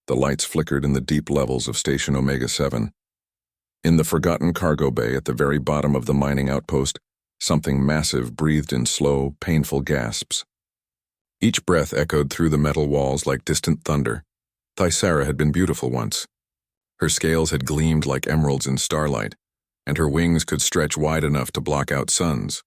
The lights flickered in the deep levels of Station Omega-7. In the forgotten cargo bay at the very bottom of the mining outpost, something massive breathed in slow, painful gasps. Each breath echoed through the metal walls like distant thunder. Thyssara had been beautiful once. Her scales had gleamed like emeralds in starlight, and her wings could stretch wide enough to block out suns.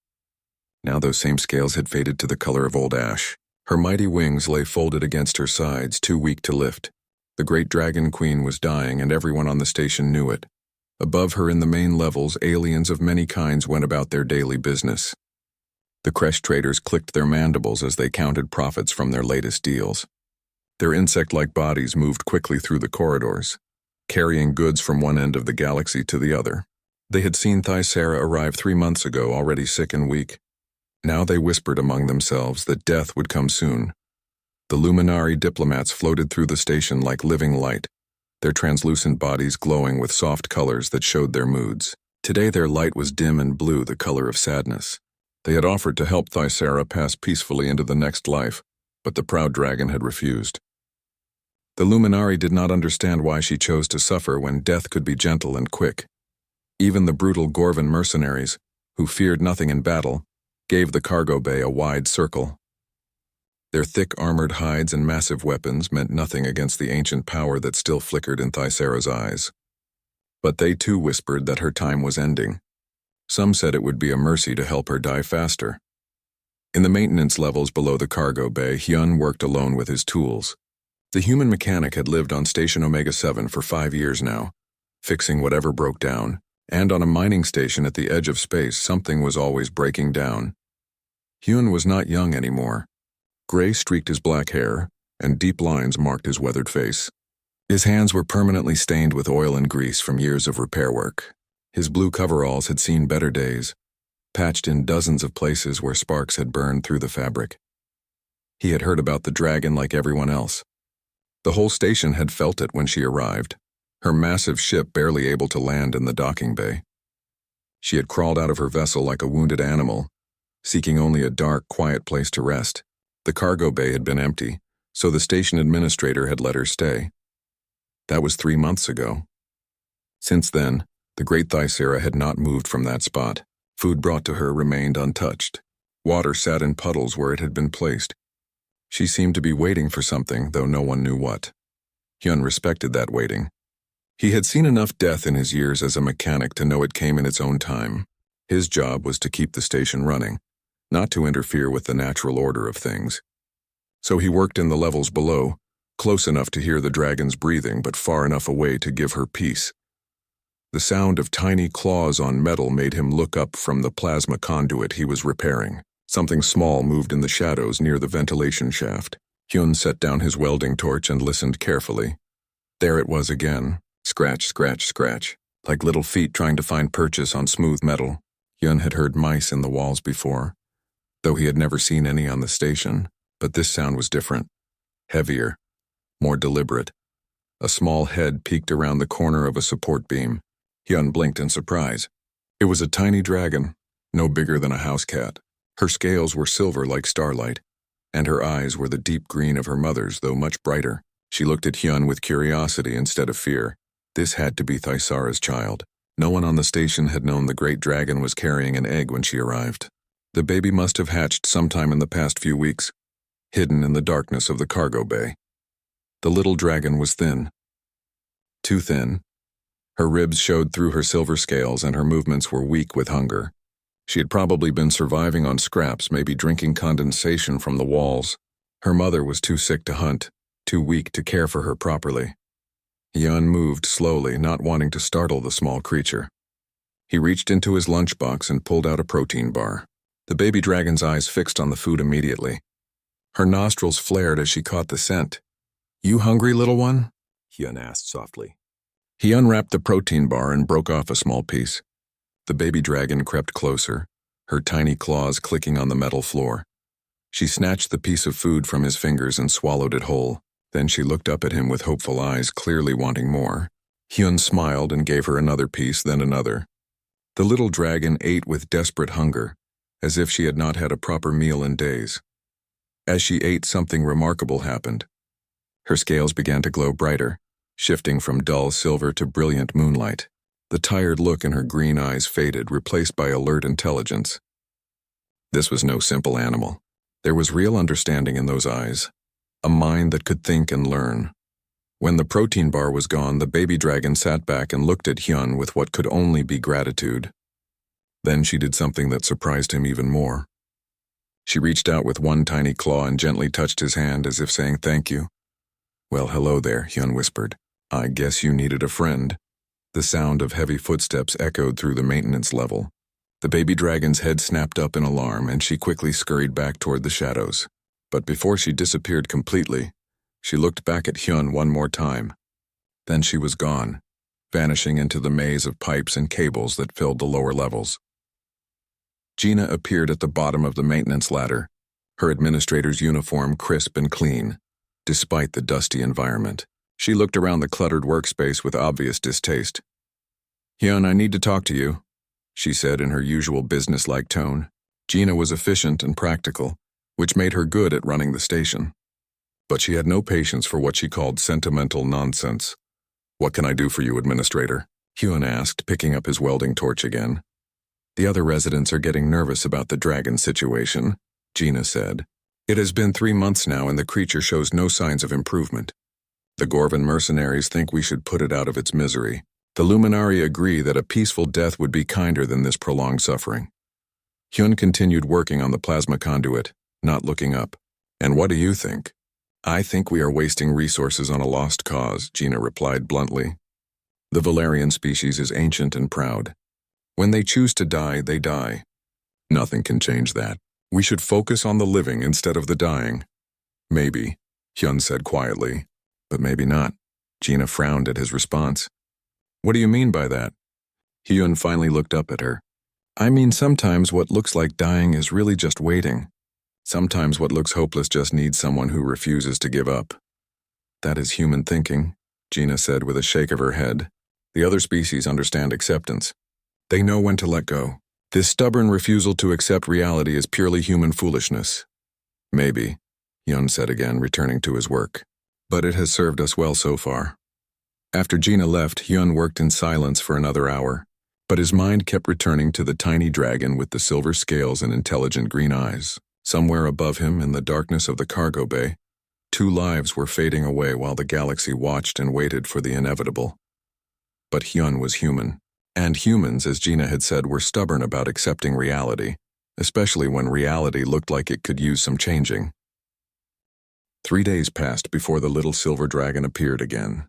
Now those same scales had faded to the color of old ash. Her mighty wings lay folded against her sides, too weak to lift. The great dragon queen was dying, and everyone on the station knew it. Above her in the main levels, aliens of many kinds went about their daily business. The Kresh traders clicked their mandibles as they counted profits from their latest deals. Their insect-like bodies moved quickly through the corridors, carrying goods from one end of the galaxy to the other. They had seen Thyssara arrive 3 months ago, already sick and weak. Now they whispered among themselves that death would come soon. The Luminari diplomats floated through the station like living light, their translucent bodies glowing with soft colors that showed their moods. Today their light was dim and blue, the color of sadness. They had offered to help Thyssara pass peacefully into the next life, but the proud dragon had refused. The Luminari did not understand why she chose to suffer when death could be gentle and quick. Even the brutal Gorvan mercenaries, who feared nothing in battle, gave the cargo bay a wide circle. Their thick armored hides and massive weapons meant nothing against the ancient power that still flickered in Thyssara's eyes. But they too whispered that her time was ending. Some said it would be a mercy to help her die faster. In the maintenance levels below the cargo bay, Hyun worked alone with his tools. The human mechanic had lived on Station Omega-7 for 5 years now, fixing whatever broke down, and on a mining station at the edge of space, something was always breaking down. Hyun was not young anymore. Gray streaked his black hair, and deep lines marked his weathered face. His hands were permanently stained with oil and grease from years of repair work. His blue coveralls had seen better days, patched in dozens of places where sparks had burned through the fabric. He had heard about the dragon like everyone else. The whole station had felt it when she arrived, her massive ship barely able to land in the docking bay. She had crawled out of her vessel like a wounded animal, seeking only a dark, quiet place to rest. The cargo bay had been empty, so the station administrator had let her stay. That was 3 months ago. Since then, the great Thyssara had not moved from that spot. Food brought to her remained untouched. Water sat in puddles where it had been placed. She seemed to be waiting for something, though no one knew what. Hyun respected that waiting. He had seen enough death in his years as a mechanic to know it came in its own time. His job was to keep the station running, not to interfere with the natural order of things. So he worked in the levels below, close enough to hear the dragon's breathing but far enough away to give her peace. The sound of tiny claws on metal made him look up from the plasma conduit he was repairing. Something small moved in the shadows near the ventilation shaft. Hyun set down his welding torch and listened carefully. There it was again. Scratch, scratch, scratch. Like little feet trying to find purchase on smooth metal. Hyun had heard mice in the walls before, though he had never seen any on the station, but this sound was different. Heavier. More deliberate. A small head peeked around the corner of a support beam. Hyun blinked in surprise. It was a tiny dragon, no bigger than a house cat. Her scales were silver like starlight, and her eyes were the deep green of her mother's, though much brighter. She looked at Hyun with curiosity instead of fear. This had to be Thyssara's child. No one on the station had known the great dragon was carrying an egg when she arrived. The baby must have hatched sometime in the past few weeks, hidden in the darkness of the cargo bay. The little dragon was thin. Too thin. Her ribs showed through her silver scales and her movements were weak with hunger. She had probably been surviving on scraps, maybe drinking condensation from the walls. Her mother was too sick to hunt, too weak to care for her properly. Hyun moved slowly, not wanting to startle the small creature. He reached into his lunchbox and pulled out a protein bar. The baby dragon's eyes fixed on the food immediately. Her nostrils flared as she caught the scent. "You hungry, little one?" Hyun asked softly. He unwrapped the protein bar and broke off a small piece. The baby dragon crept closer, her tiny claws clicking on the metal floor. She snatched the piece of food from his fingers and swallowed it whole. Then she looked up at him with hopeful eyes, clearly wanting more. Hyun smiled and gave her another piece, then another. The little dragon ate with desperate hunger, as if she had not had a proper meal in days. As she ate, something remarkable happened. Her scales began to glow brighter, shifting from dull silver to brilliant moonlight. The tired look in her green eyes faded, replaced by alert intelligence. This was no simple animal. There was real understanding in those eyes, a mind that could think and learn. When the protein bar was gone, the baby dragon sat back and looked at Hyun with what could only be gratitude. Then she did something that surprised him even more. She reached out with one tiny claw and gently touched his hand as if saying thank you. "Well, hello there," Hyun whispered. "I guess you needed a friend." The sound of heavy footsteps echoed through the maintenance level. The baby dragon's head snapped up in alarm, and she quickly scurried back toward the shadows. But before she disappeared completely, she looked back at Hyun one more time. Then she was gone, vanishing into the maze of pipes and cables that filled the lower levels. Gina appeared at the bottom of the maintenance ladder, her administrator's uniform crisp and clean, despite the dusty environment. She looked around the cluttered workspace with obvious distaste. "Hyun, I need to talk to you," she said in her usual business-like tone. Gina was efficient and practical, which made her good at running the station. But she had no patience for what she called sentimental nonsense. "What can I do for you, Administrator?" Hyun asked, picking up his welding torch again. "The other residents are getting nervous about the dragon situation," Gina said. "It has been 3 months now and the creature shows no signs of improvement. The Gorvan mercenaries think we should put it out of its misery. The Luminari agree that a peaceful death would be kinder than this prolonged suffering." Hyun continued working on the plasma conduit, not looking up. "And what do you think?" "I think we are wasting resources on a lost cause," Gina replied bluntly. "The Valerian species is ancient and proud. When they choose to die, they die. Nothing can change that. We should focus on the living instead of the dying." "Maybe," Hyun said quietly. "But maybe not." Gina frowned at his response. "What do you mean by that?" Hyun finally looked up at her. "I mean, sometimes what looks like dying is really just waiting. Sometimes what looks hopeless just needs someone who refuses to give up." "That is human thinking," Gina said with a shake of her head. "The other species understand acceptance. They know when to let go. This stubborn refusal to accept reality is purely human foolishness." "Maybe," Hyun said again, returning to his work. "But it has served us well so far." After Gina left, Hyun worked in silence for another hour, but his mind kept returning to the tiny dragon with the silver scales and intelligent green eyes. Somewhere above him, in the darkness of the cargo bay, 2 lives were fading away while the galaxy watched and waited for the inevitable. But Hyun was human, and humans, as Gina had said, were stubborn about accepting reality, especially when reality looked like it could use some changing. 3 days passed before the little silver dragon appeared again.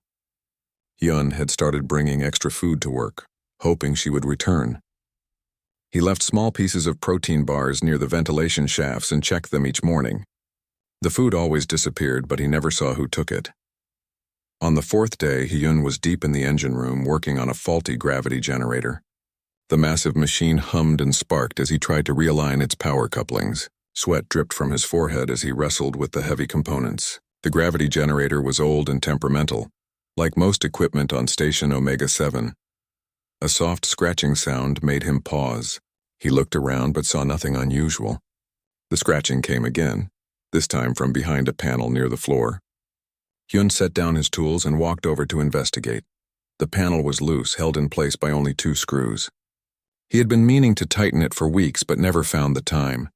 Hyun had started bringing extra food to work, hoping she would return. He left small pieces of protein bars near the ventilation shafts and checked them each morning. The food always disappeared, but he never saw who took it. On the 4th day, Hyun was deep in the engine room working on a faulty gravity generator. The massive machine hummed and sparked as he tried to realign its power couplings. Sweat dripped from his forehead as he wrestled with the heavy components. The gravity generator was old and temperamental, like most equipment on Station Omega-7. A soft scratching sound made him pause. He looked around but saw nothing unusual. The scratching came again, this time from behind a panel near the floor. Hyun set down his tools and walked over to investigate. The panel was loose, held in place by only 2 screws. He had been meaning to tighten it for weeks but never found the time.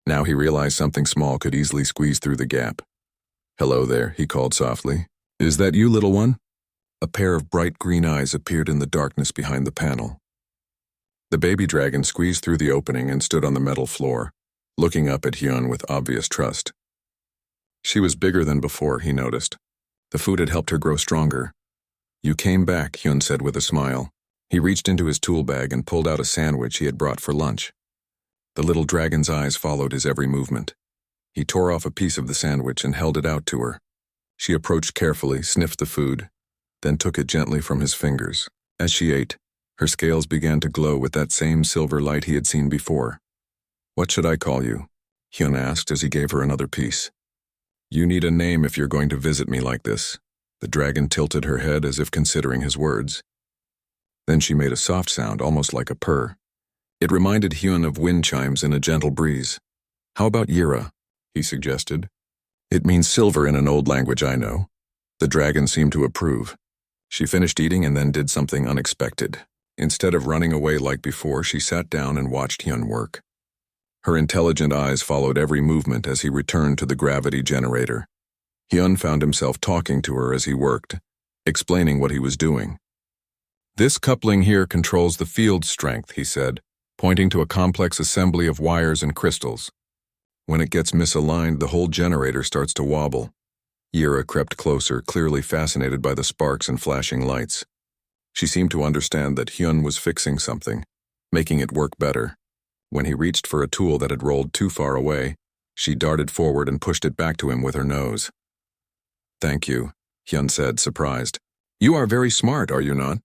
Now he realized something small could easily squeeze through the gap. "Hello there," he called softly. "Is that you, little one?" A pair of bright green eyes appeared in the darkness behind the panel. The baby dragon squeezed through the opening and stood on the metal floor, looking up at Hyun with obvious trust. She was bigger than before, he noticed. The food had helped her grow stronger. "You came back," Hyun said with a smile. He reached into his tool bag and pulled out a sandwich he had brought for lunch. The little dragon's eyes followed his every movement. He tore off a piece of the sandwich and held it out to her. She approached carefully, sniffed the food, then took it gently from his fingers. As she ate, her scales began to glow with that same silver light he had seen before. "What should I call you?" Hyun asked as he gave her another piece. "You need a name if you're going to visit me like this." The dragon tilted her head as if considering his words. Then she made a soft sound, almost like a purr. It reminded Hyun of wind chimes in a gentle breeze. "How about Yira?" he suggested. "It means silver in an old language I know." The dragon seemed to approve. She finished eating and then did something unexpected. Instead of running away like before, she sat down and watched Hyun work. Her intelligent eyes followed every movement as he returned to the gravity generator. Hyun found himself talking to her as he worked, explaining what he was doing. "This coupling here controls the field strength," he said, pointing to a complex assembly of wires and crystals. "When it gets misaligned, the whole generator starts to wobble." Yira crept closer, clearly fascinated by the sparks and flashing lights. She seemed to understand that Hyun was fixing something, making it work better. When he reached for a tool that had rolled too far away, she darted forward and pushed it back to him with her nose. "Thank you," Hyun said, surprised. "You are very smart, are you not?"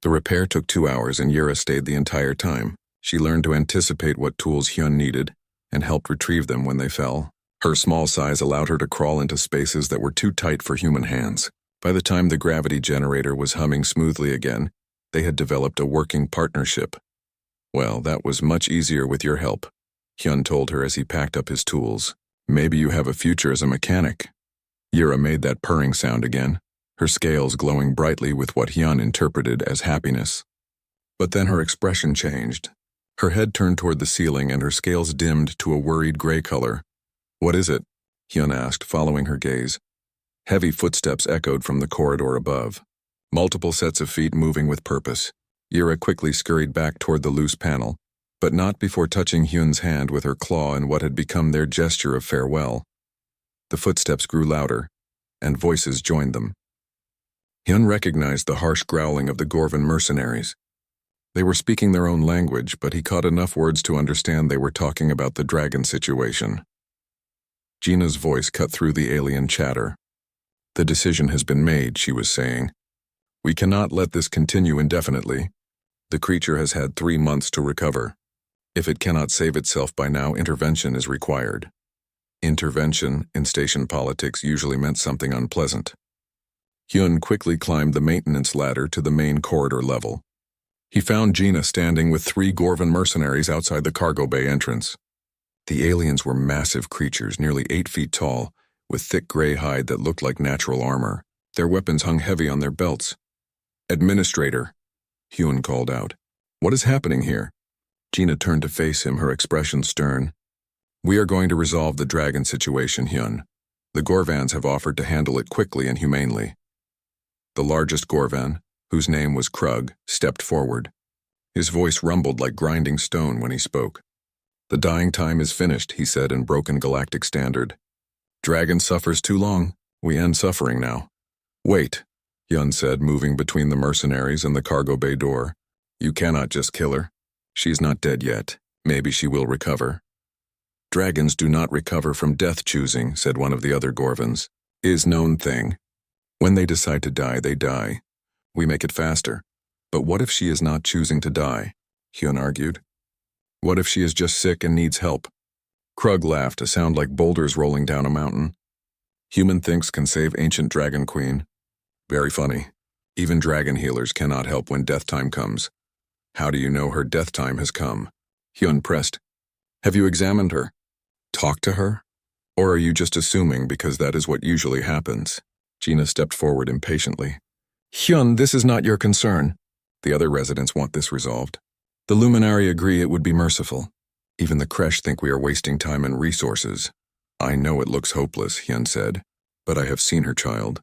The repair took 2 hours and Yira stayed the entire time. She learned to anticipate what tools Hyun needed and helped retrieve them when they fell. Her small size allowed her to crawl into spaces that were too tight for human hands. By the time the gravity generator was humming smoothly again, they had developed a working partnership. "Well, that was much easier with your help," Hyun told her as he packed up his tools. "Maybe you have a future as a mechanic." Yira made that purring sound again, her scales glowing brightly with what Hyun interpreted as happiness. But then her expression changed. Her head turned toward the ceiling and her scales dimmed to a worried gray color. "What is it?" Hyun asked, following her gaze. Heavy footsteps echoed from the corridor above. Multiple sets of feet moving with purpose. Yira quickly scurried back toward the loose panel, but not before touching Hyun's hand with her claw in what had become their gesture of farewell. The footsteps grew louder, and voices joined them. Hyun recognized the harsh growling of the Gorvan mercenaries. They were speaking their own language, but he caught enough words to understand they were talking about the dragon situation. Gina's voice cut through the alien chatter. "The decision has been made," she was saying. "We cannot let this continue indefinitely. The creature has had 3 months to recover. If it cannot save itself by now, intervention is required." Intervention in station politics usually meant something unpleasant. Hyun quickly climbed the maintenance ladder to the main corridor level. He found Gina standing with 3 Gorvan mercenaries outside the cargo bay entrance. The aliens were massive creatures, nearly 8 feet tall, with thick gray hide that looked like natural armor. Their weapons hung heavy on their belts. "Administrator," Hyun called out. "What is happening here?" Gina turned to face him, her expression stern. "We are going to resolve the dragon situation, Hyun. The Gorvans have offered to handle it quickly and humanely." The largest Gorvan, whose name was Krug, stepped forward. His voice rumbled like grinding stone when he spoke. "The dying time is finished," he said in broken galactic standard. "Dragon suffers too long. We end suffering now." "Wait," Hyun said, moving between the mercenaries and the cargo bay door. "You cannot just kill her. She's not dead yet. Maybe she will recover." "Dragons do not recover from death choosing," said one of the other Gorvans. "Is known thing. When they decide to die, they die. We make it faster. But what if she is not choosing to die?" Hyun argued. "What if she is just sick and needs help?" Krug laughed, a sound like boulders rolling down a mountain. "Human thinks can save ancient dragon queen. Very funny. Even dragon healers cannot help when death time comes. How do you know her death time has come?" Hyun pressed. "Have you examined her? Talked to her? Or are you just assuming because that is what usually happens?" Gina stepped forward impatiently. "Hyun, this is not your concern. The other residents want this resolved. The Luminari agree it would be merciful. Even the Kresh think we are wasting time and resources." "I know it looks hopeless," Hyun said, "but I have seen her child.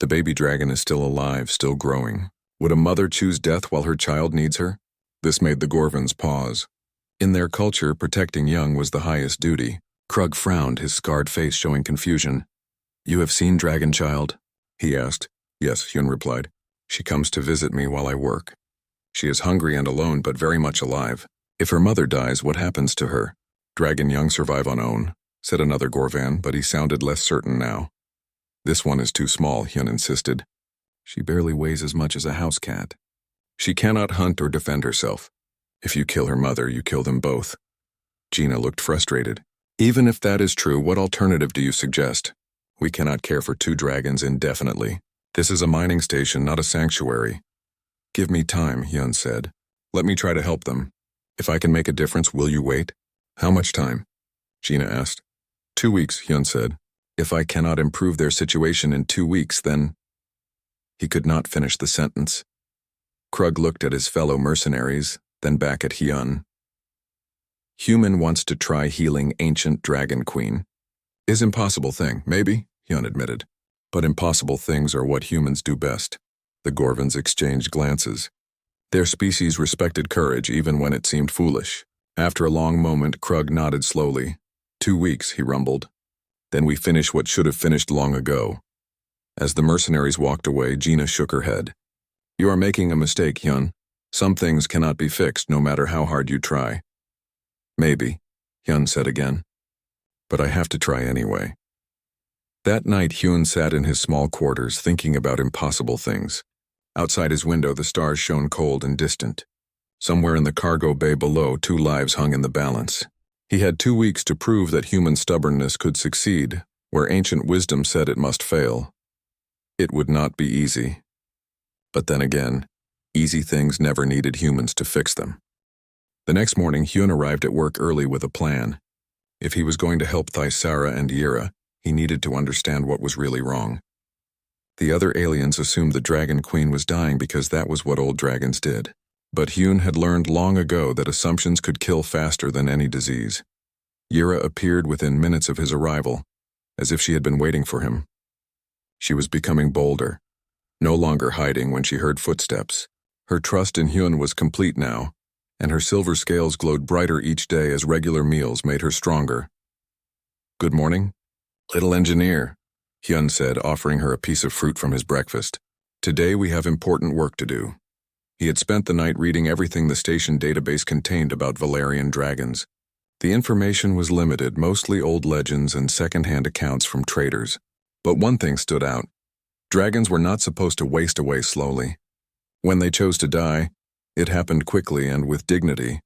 The baby dragon is still alive, still growing. Would a mother choose death while her child needs her?" This made the Gorvans pause. In their culture, protecting young was the highest duty. Krug frowned, his scarred face showing confusion. "You have seen Dragon Child?" he asked. "Yes," Hyun replied. "She comes to visit me while I work. She is hungry and alone, but very much alive. If her mother dies, what happens to her?" "Dragon young survive on own," said another Gorvan, but he sounded less certain now. "This one is too small," Hyun insisted. "She barely weighs as much as a house cat. She cannot hunt or defend herself. If you kill her mother, you kill them both." Gina looked frustrated. "Even if that is true, what alternative do you suggest? We cannot care for 2 dragons indefinitely. This is a mining station, not a sanctuary." "Give me time," Hyun said. "Let me try to help them. If I can make a difference, will you wait?" "How much time?" Gina asked. 2 weeks, Hyun said. "If I cannot improve their situation in 2 weeks, then He could not finish the sentence. Krug looked at his fellow mercenaries, then back at Hyun. Human wants to try healing ancient dragon queen. Is impossible thing, maybe, Hyun admitted. But impossible things are what humans do best. The Gorvans exchanged glances. Their species respected courage even when it seemed foolish. After a long moment, Krug nodded slowly. 2 weeks, he rumbled. Then we finish what should have finished long ago. As the mercenaries walked away, Gina shook her head. You are making a mistake, Hyun. Some things cannot be fixed no matter how hard you try. Maybe, Hyun said again. But I have to try anyway. That night, Hyun sat in his small quarters thinking about impossible things. Outside his window, the stars shone cold and distant. Somewhere in the cargo bay below, 2 lives hung in the balance. He had 2 weeks to prove that human stubbornness could succeed, where ancient wisdom said it must fail. It would not be easy. But then again, easy things never needed humans to fix them. The next morning, Hyun arrived at work early with a plan. If he was going to help Thaisara and Yira, he needed to understand what was really wrong. The other aliens assumed the Dragon Queen was dying because that was what old dragons did. But Hyun had learned long ago that assumptions could kill faster than any disease. Yira appeared within minutes of his arrival, as if she had been waiting for him. She was becoming bolder, no longer hiding when she heard footsteps. Her trust in Hyun was complete now, and her silver scales glowed brighter each day as regular meals made her stronger. Good morning, little engineer, Hyun said, offering her a piece of fruit from his breakfast. Today we have important work to do. He had spent the night reading everything the station database contained about Valerian dragons. The information was limited, mostly old legends and second-hand accounts from traders. But one thing stood out. Dragons were not supposed to waste away slowly. When they chose to die, it happened quickly and with dignity.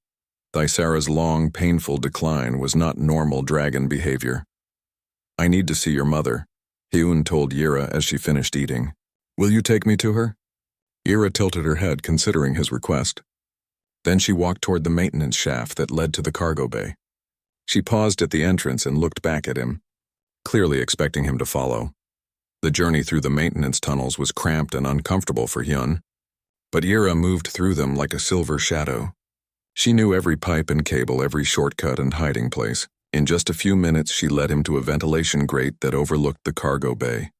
Thaisara's long, painful decline was not normal dragon behavior. I need to see your mother, Hyun told Yira as she finished eating. Will you take me to her? Yira tilted her head, considering his request. Then she walked toward the maintenance shaft that led to the cargo bay. She paused at the entrance and looked back at him, clearly expecting him to follow. The journey through the maintenance tunnels was cramped and uncomfortable for Hyun, but Yira moved through them like a silver shadow. She knew every pipe and cable, every shortcut and hiding place. In just a few minutes, she led him to a ventilation grate that overlooked the cargo bay.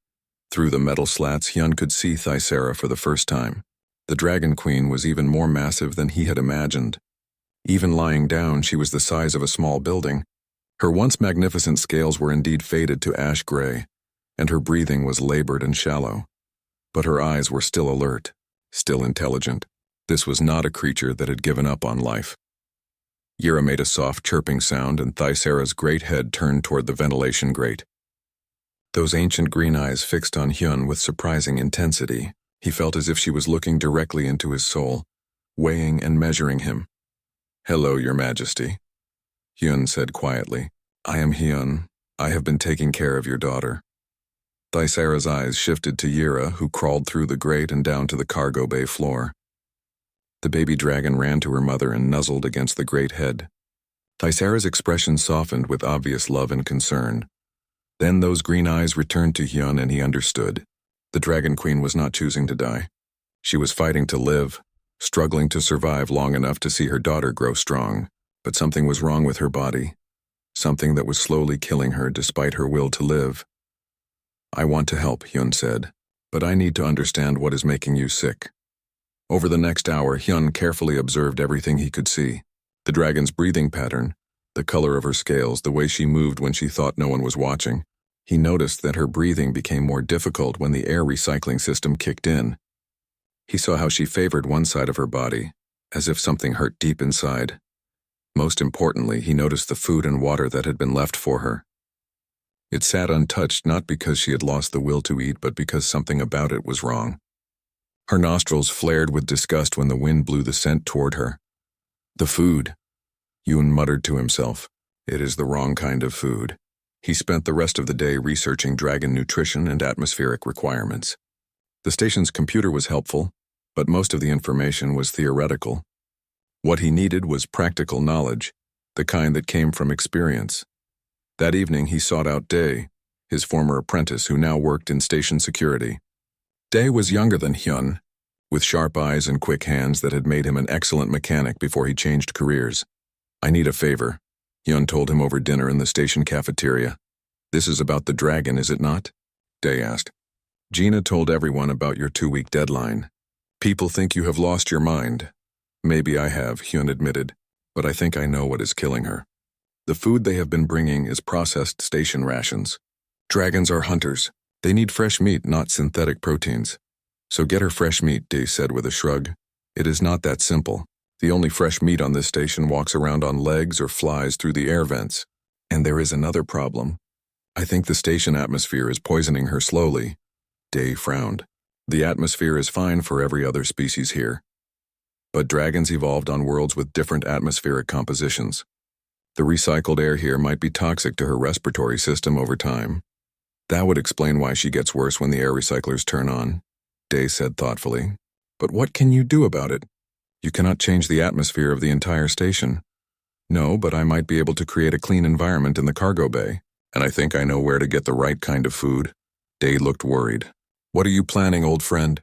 Through the metal slats, Hyun could see Thaisara for the first time. The Dragon Queen was even more massive than he had imagined. Even lying down, she was the size of a small building. Her once magnificent scales were indeed faded to ash gray, and her breathing was labored and shallow. But her eyes were still alert, still intelligent. This was not a creature that had given up on life. Yira made a soft chirping sound, and Thaisara's great head turned toward the ventilation grate. Those ancient green eyes fixed on Hyun with surprising intensity. He felt as if she was looking directly into his soul, weighing and measuring him. Hello, Your Majesty, Hyun said quietly. I am Hyun. I have been taking care of your daughter. Thaisara's eyes shifted to Yira, who crawled through the grate and down to the cargo bay floor. The baby dragon ran to her mother and nuzzled against the great head. Thaisara's expression softened with obvious love and concern. Then those green eyes returned to Hyun, and he understood. The Dragon Queen was not choosing to die. She was fighting to live, struggling to survive long enough to see her daughter grow strong. But something was wrong with her body, something that was slowly killing her despite her will to live. I want to help, Hyun said, but I need to understand what is making you sick. Over the next hour, Hyun carefully observed everything he could see. The dragon's breathing pattern, the color of her scales, the way she moved when she thought no one was watching. He noticed that her breathing became more difficult when the air recycling system kicked in. He saw how she favored one side of her body, as if something hurt deep inside. Most importantly, he noticed the food and water that had been left for her. It sat untouched not because she had lost the will to eat, but because something about it was wrong. Her nostrils flared with disgust when the wind blew the scent toward her. The food, Yoon muttered to himself. It is the wrong kind of food. He spent the rest of the day researching dragon nutrition and atmospheric requirements. The station's computer was helpful, but most of the information was theoretical. What he needed was practical knowledge, the kind that came from experience. That evening he sought out Dae, his former apprentice who now worked in station security. Dae was younger than Hyun, with sharp eyes and quick hands that had made him an excellent mechanic before he changed careers. "I need a favor," Hyun told him over dinner in the station cafeteria. "This is about the dragon, is it not?" Dae asked. "Gina told everyone about your 2-week deadline. People think you have lost your mind." "Maybe I have," Hyun admitted, "but I think I know what is killing her. The food they have been bringing is processed station rations. Dragons are hunters. They need fresh meat, not synthetic proteins. So get her fresh meat," Dae said with a shrug. "It is not that simple. The only fresh meat on this station walks around on legs or flies through the air vents. And there is another problem. I think the station atmosphere is poisoning her slowly." Dae frowned. "The atmosphere is fine for every other species here. But dragons evolved on worlds with different atmospheric compositions. The recycled air here might be toxic to her respiratory system over time. That would explain why she gets worse when the air recyclers turn on," Dae said thoughtfully. "But what can you do about it? You cannot change the atmosphere of the entire station." "No, but I might be able to create a clean environment in the cargo bay, and I think I know where to get the right kind of food." Dae looked worried. "What are you planning, old friend?"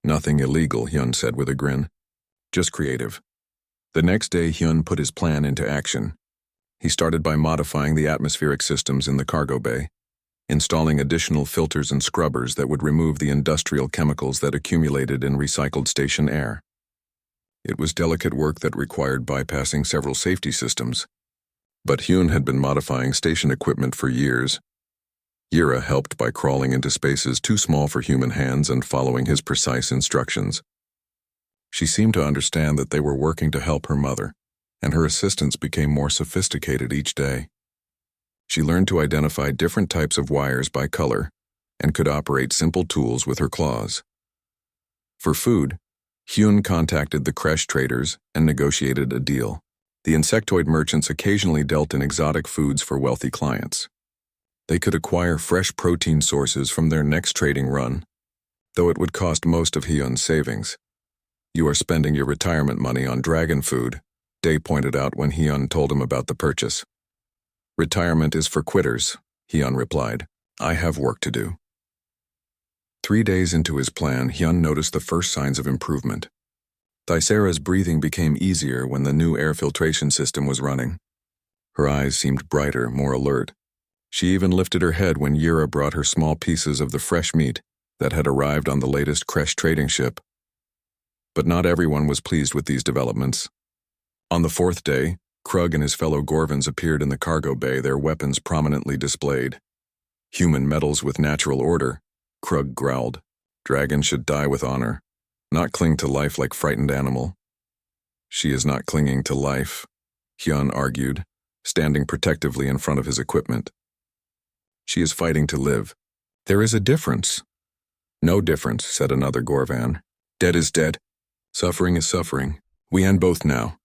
"Nothing illegal," Hyun said with a grin. "Just creative." The next day, Hyun put his plan into action. He started by modifying the atmospheric systems in the cargo bay, installing additional filters and scrubbers that would remove the industrial chemicals that accumulated in recycled station air. It was delicate work that required bypassing several safety systems. But Hyun had been modifying station equipment for years. Yira helped by crawling into spaces too small for human hands and following his precise instructions. She seemed to understand that they were working to help her mother, and her assistants became more sophisticated each day. She learned to identify different types of wires by color and could operate simple tools with her claws. For food, Hyun contacted the creche traders and negotiated a deal. The insectoid merchants occasionally dealt in exotic foods for wealthy clients. They could acquire fresh protein sources from their next trading run, though it would cost most of Hyun's savings. "You are spending your retirement money on dragon food," Dae pointed out when Hyun told him about the purchase. "Retirement is for quitters," Hyun replied. "I have work to do." 3 days into his plan, Hyun noticed the first signs of improvement. Thysera's breathing became easier when the new air filtration system was running. Her eyes seemed brighter, more alert. She even lifted her head when Yira brought her small pieces of the fresh meat that had arrived on the latest creche trading ship. But not everyone was pleased with these developments. On the 4th day, Krug and his fellow Gorvans appeared in the cargo bay, their weapons prominently displayed. "Human meddles with natural order," Krug growled. "Dragons should die with honor, not cling to life like frightened animal." "She is not clinging to life," Hyun argued, standing protectively in front of his equipment. "She is fighting to live. There is a difference." "No difference," said another Gorvan. "Dead is dead. Suffering is suffering. We end both now."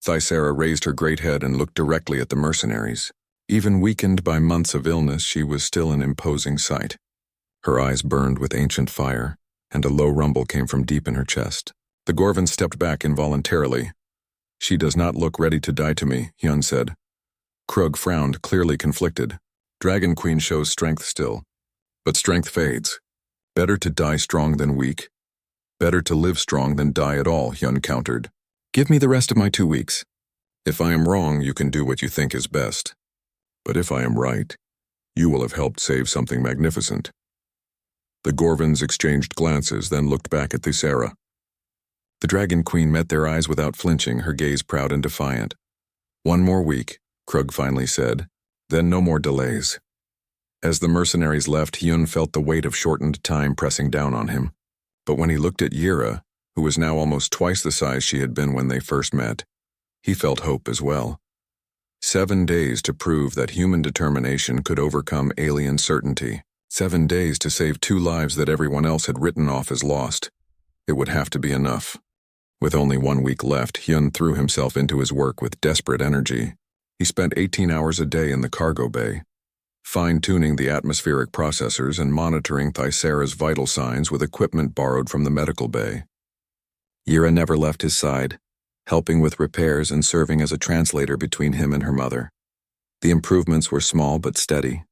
Thysera raised her great head and looked directly at the mercenaries. Even weakened by months of illness, she was still an imposing sight. Her eyes burned with ancient fire, and a low rumble came from deep in her chest. The Gorvan stepped back involuntarily. "She does not look ready to die to me," Hyun said. Krug frowned, clearly conflicted. "Dragon Queen shows strength still, but strength fades. Better to die strong than weak. Better to live strong than die at all," Hyun countered. "Give me the rest of my 2 weeks. If I am wrong, you can do what you think is best. But if I am right, you will have helped save something magnificent." The Gorvans exchanged glances, then looked back at Thysera. The Dragon Queen met their eyes without flinching, her gaze proud and defiant. "One more week," Krug finally said, "then no more delays." As the mercenaries left, Hyun felt the weight of shortened time pressing down on him. But when he looked at Yira, who was now almost twice the size she had been when they first met, he felt hope as well. 7 days to prove that human determination could overcome alien certainty. 7 days to save 2 lives that everyone else had written off as lost. It would have to be enough. With only 1 week left, Hyun threw himself into his work with desperate energy. He spent 18 hours a day in the cargo bay, fine-tuning the atmospheric processors and monitoring Thysera's vital signs with equipment borrowed from the medical bay. Yira never left his side, helping with repairs and serving as a translator between him and her mother. The improvements were small but steady.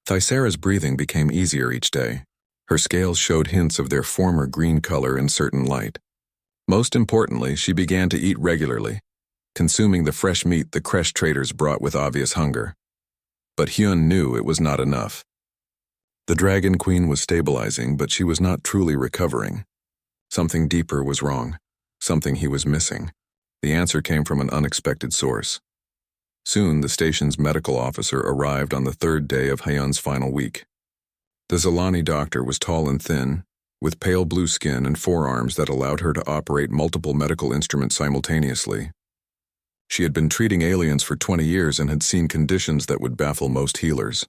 Thysera's breathing became easier each day. Her scales showed hints of their former green color in certain light. Most importantly, she began to eat regularly, consuming the fresh meat the Kresh traders brought with obvious hunger. But Hyun knew it was not enough. The Dragon Queen was stabilizing, but she was not truly recovering. Something deeper was wrong, something he was missing. The answer came from an unexpected source. Soon, the station's medical officer arrived on the third day of Hyun's final week. The Zalani doctor was tall and thin, with pale blue skin and forearms that allowed her to operate multiple medical instruments simultaneously. She had been treating aliens for 20 years and had seen conditions that would baffle most healers.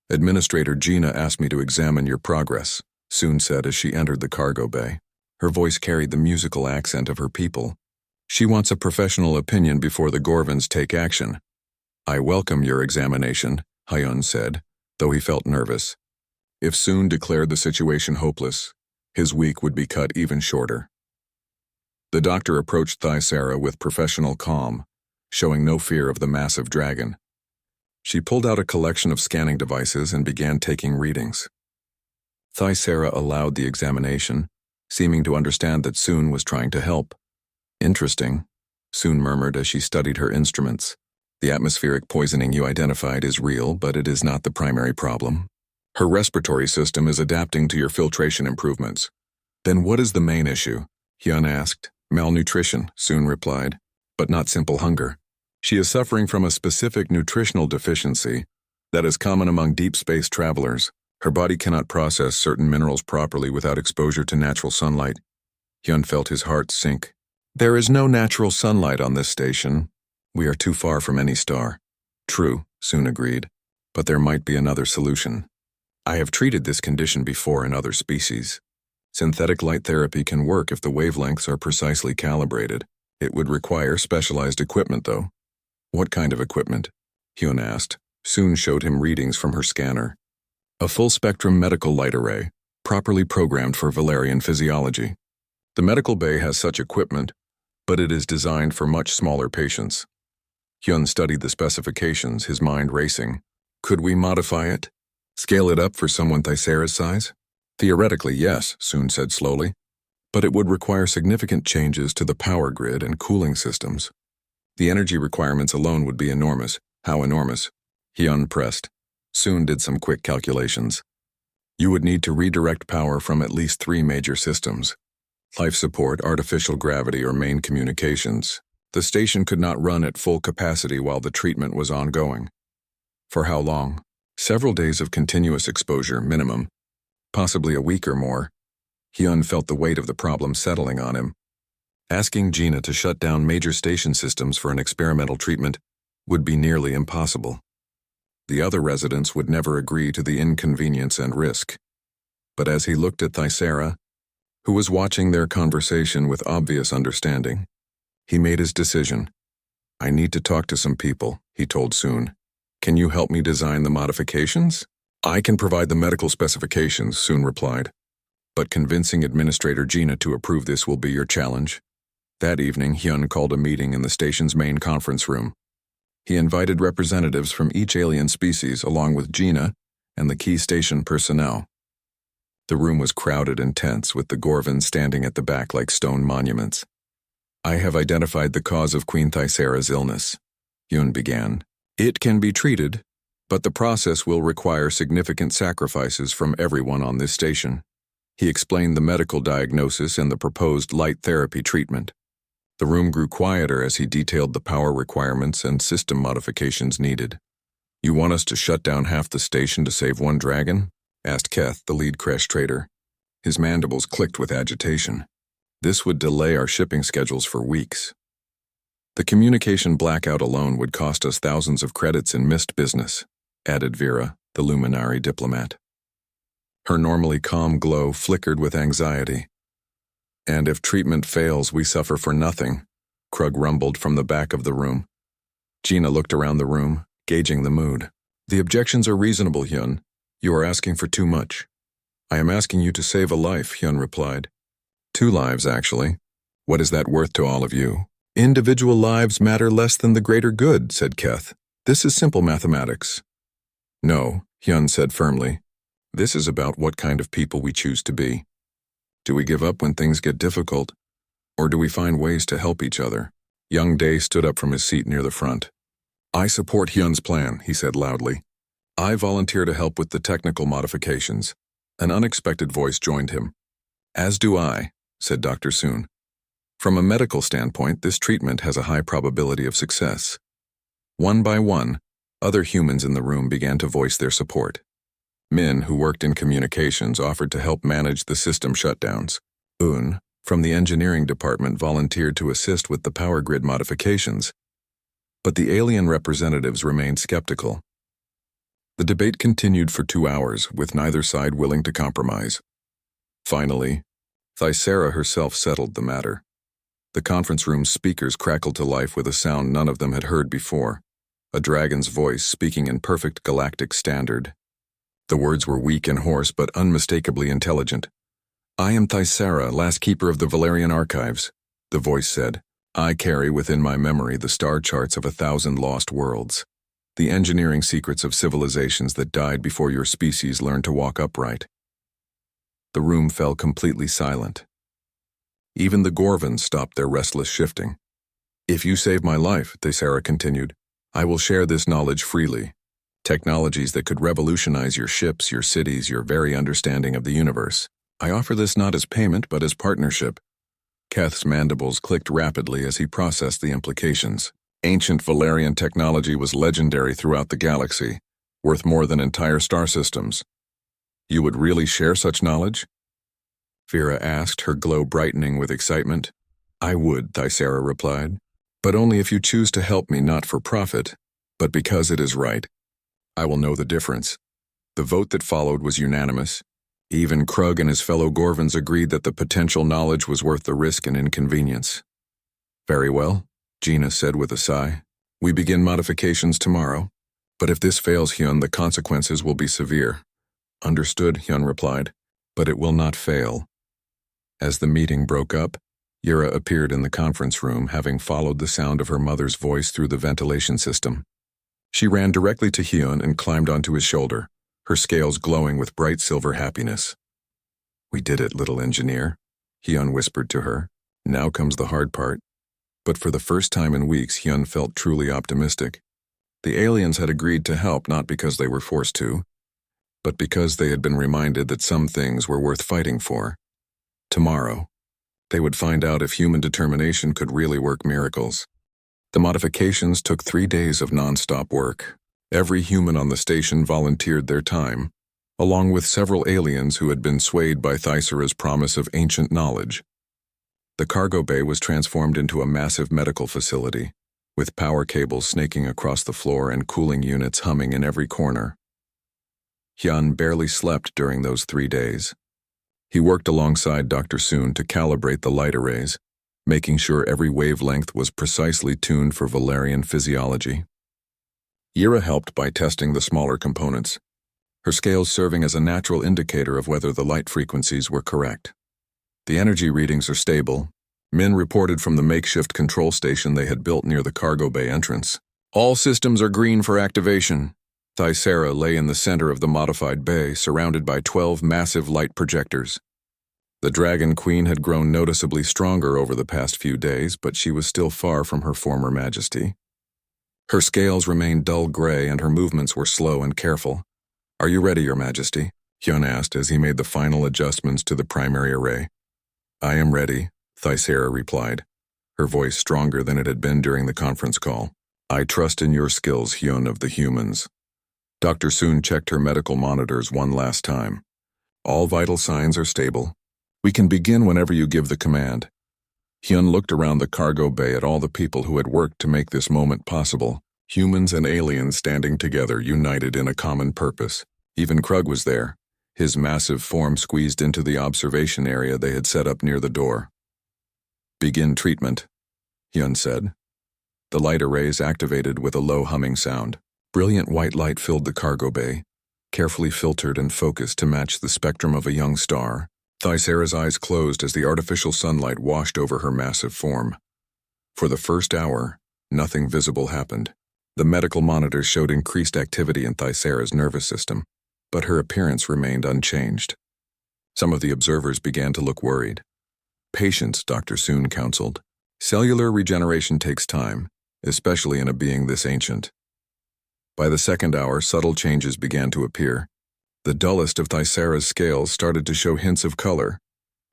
"Administrator Gina asked me to examine your progress," Soon said as she entered the cargo bay. Her voice carried the musical accent of her people. "She wants a professional opinion before the Gorvins take action." "I welcome your examination," Hyun said, though he felt nervous. If Soon declared the situation hopeless, his week would be cut even shorter. The doctor approached Thyssara with professional calm, showing no fear of the massive dragon. She pulled out a collection of scanning devices and began taking readings. Thyssara allowed the examination, seeming to understand that Soon was trying to help. "Interesting," Soon murmured as she studied her instruments. "The atmospheric poisoning you identified is real, but it is not the primary problem. Her respiratory system is adapting to your filtration improvements." "Then what is the main issue?" Hyun asked. "Malnutrition," Soon replied, "but not simple hunger. She is suffering from a specific nutritional deficiency that is common among deep space travelers. Her body cannot process certain minerals properly without exposure to natural sunlight." Hyun felt his heart sink. "There is no natural sunlight on this station. We are too far from any star." "True," Soon agreed, "but there might be another solution. I have treated this condition before in other species. Synthetic light therapy can work if the wavelengths are precisely calibrated. It would require specialized equipment, though." "What kind of equipment?" Hyun asked. Soon showed him readings from her scanner. "A full-spectrum medical light array, properly programmed for Valerian physiology. The medical bay has such equipment, but it is designed for much smaller patients." Hyun studied the specifications, his mind racing. "Could we modify it? Scale it up for someone Thyssara's size?" "Theoretically, yes," Soon said slowly, "but it would require significant changes to the power grid and cooling systems. The energy requirements alone would be enormous." "How enormous?" Hyun pressed. Soon did some quick calculations. "You would need to redirect power from at least 3 major systems: life support, artificial gravity, or main communications. The station could not run at full capacity while the treatment was ongoing." "For how long?" "Several days of continuous exposure, minimum. Possibly a week or more." Hyun felt the weight of the problem settling on him. Asking Gina to shut down major station systems for an experimental treatment would be nearly impossible. The other residents would never agree to the inconvenience and risk. But as he looked at Thyssara, who was watching their conversation with obvious understanding, he made his decision. "I need to talk to some people," he told Soon. "Can you help me design the modifications?" "I can provide the medical specifications," Soon replied. "But convincing Administrator Gina to approve this will be your challenge." That evening, Hyun called a meeting in the station's main conference room. He invited representatives from each alien species along with Gina and the key station personnel. The room was crowded and tense, with the Gorvins standing at the back like stone monuments. "I have identified the cause of Queen Thyssara's illness," Hyun began. "It can be treated, but the process will require significant sacrifices from everyone on this station." He explained the medical diagnosis and the proposed light therapy treatment. The room grew quieter as he detailed the power requirements and system modifications needed. "You want us to shut down half the station to save one dragon?" asked Keth, the lead Kresh trader. His mandibles clicked with agitation. "This would delay our shipping schedules for weeks. The communication blackout alone would cost us thousands of credits in missed business," added Vera, the luminary diplomat. Her normally calm glow flickered with anxiety. "And if treatment fails, we suffer for nothing," Krug rumbled from the back of the room. Gina looked around the room, gauging the mood. "The objections are reasonable, Hyun. You are asking for too much." "I am asking you to save a life," Hyun replied. "2 lives, actually. What is that worth to all of you?" "Individual lives matter less than the greater good," said Keth. "This is simple mathematics." "No," Hyun said firmly. This is about what kind of people we choose to be. Do we give up when things get difficult, or do we find ways to help each other? Young Dae stood up from his seat near the front. I support Hyun's plan, he said loudly. I volunteer to help with the technical modifications. An unexpected voice joined him. As do I, said Dr. Soon. From a medical standpoint, this treatment has a high probability of success. One by one, other humans in the room began to voice their support. Min, who worked in communications, offered to help manage the system shutdowns. Un, from the engineering department, volunteered to assist with the power grid modifications. But the alien representatives remained skeptical. The debate continued for 2 hours, with neither side willing to compromise. Finally, Thyssera herself settled the matter. The conference room's speakers crackled to life with a sound none of them had heard before, a dragon's voice speaking in perfect galactic standard. The words were weak and hoarse but unmistakably intelligent. I am Thyssera, last keeper of the Valerian archives, the voice said. I carry within my memory the star charts of 1,000 lost worlds, the engineering secrets of civilizations that died before your species learned to walk upright. The room fell completely silent. Even the Gorvans stopped their restless shifting. If you save my life, Thyssera continued, I will share this knowledge freely. Technologies that could revolutionize your ships, your cities, your very understanding of the universe. I offer this not as payment, but as partnership. Keth's mandibles clicked rapidly as he processed the implications. Ancient Valerian technology was legendary throughout the galaxy, worth more than entire star systems. You would really share such knowledge? Vera asked, her glow brightening with excitement. I would, Thyssera replied, but only if you choose to help me not for profit, but because it is right. I will know the difference. The vote that followed was unanimous. Even Krug and his fellow Gorvans agreed that the potential knowledge was worth the risk and inconvenience. Very well, Gina said with a sigh. We begin modifications tomorrow, but if this fails, Hyun, the consequences will be severe. Understood, Hyun replied, but it will not fail. As the meeting broke up, Yura appeared in the conference room, having followed the sound of her mother's voice through the ventilation system. She ran directly to Hyun and climbed onto his shoulder, her scales glowing with bright silver happiness. We did it, little engineer, Hyun whispered to her. Now comes the hard part. But for the first time in weeks, Hyun felt truly optimistic. The aliens had agreed to help not because they were forced to, but because they had been reminded that some things were worth fighting for. Tomorrow, they would find out if human determination could really work miracles. The modifications took 3 days of non-stop work. Every human on the station volunteered their time, along with several aliens who had been swayed by Thyssera's promise of ancient knowledge. The cargo bay was transformed into a massive medical facility, with power cables snaking across the floor and cooling units humming in every corner. Hyun barely slept during those 3 days. He worked alongside Dr. Soon to calibrate the light arrays, making sure every wavelength was precisely tuned for Valerian physiology. Yura helped by testing the smaller components, her scales serving as a natural indicator of whether the light frequencies were correct. The energy readings are stable. Min reported from the makeshift control station they had built near the cargo bay entrance. All systems are green for activation. Thyssera lay in the center of the modified bay, surrounded by 12 massive light projectors. The Dragon Queen had grown noticeably stronger over the past few days, but she was still far from her former majesty. Her scales remained dull gray and her movements were slow and careful. Are you ready, Your Majesty? Hyun asked as he made the final adjustments to the primary array. I am ready, Thyssera replied, her voice stronger than it had been during the conference call. I trust in your skills, Hyun of the humans. Dr. Soon checked her medical monitors one last time. All vital signs are stable. We can begin whenever you give the command. Hyun looked around the cargo bay at all the people who had worked to make this moment possible, humans and aliens standing together, united in a common purpose. Even Krug was there, his massive form squeezed into the observation area they had set up near the door. Begin treatment, Hyun said. The light arrays activated with a low humming sound. Brilliant white light filled the cargo bay, carefully filtered and focused to match the spectrum of a young star. Thyssera's eyes closed as the artificial sunlight washed over her massive form. For the first hour, nothing visible happened. The medical monitors showed increased activity in Thyssera's nervous system. but her appearance remained unchanged. Some of the observers began to look worried. "Patience," Dr. Soon counseled. "Cellular regeneration takes time, especially in a being this ancient." By the second hour, subtle changes began to appear. The dullest of Thyssera's scales started to show hints of color,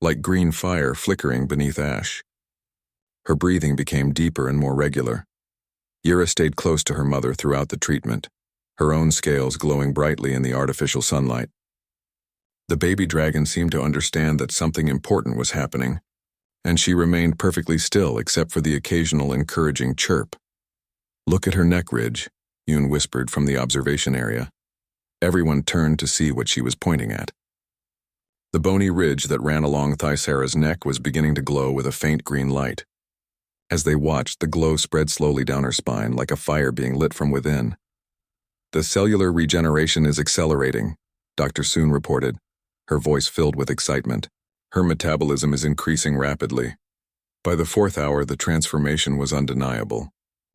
like green fire flickering beneath ash. Her breathing became deeper and more regular. Yura stayed close to her mother throughout the treatment, her own scales glowing brightly in the artificial sunlight. The baby dragon seemed to understand that something important was happening, and she remained perfectly still except for the occasional encouraging chirp. "Look at her neck ridge," Yoon whispered from the observation area. Everyone turned to see what she was pointing at. The bony ridge that ran along Thyssera's neck was beginning to glow with a faint green light. As they watched, the glow spread slowly down her spine like a fire being lit from within. "The cellular regeneration is accelerating," Dr. Soon reported, her voice filled with excitement. "Her metabolism is increasing rapidly." By the fourth hour, the transformation was undeniable.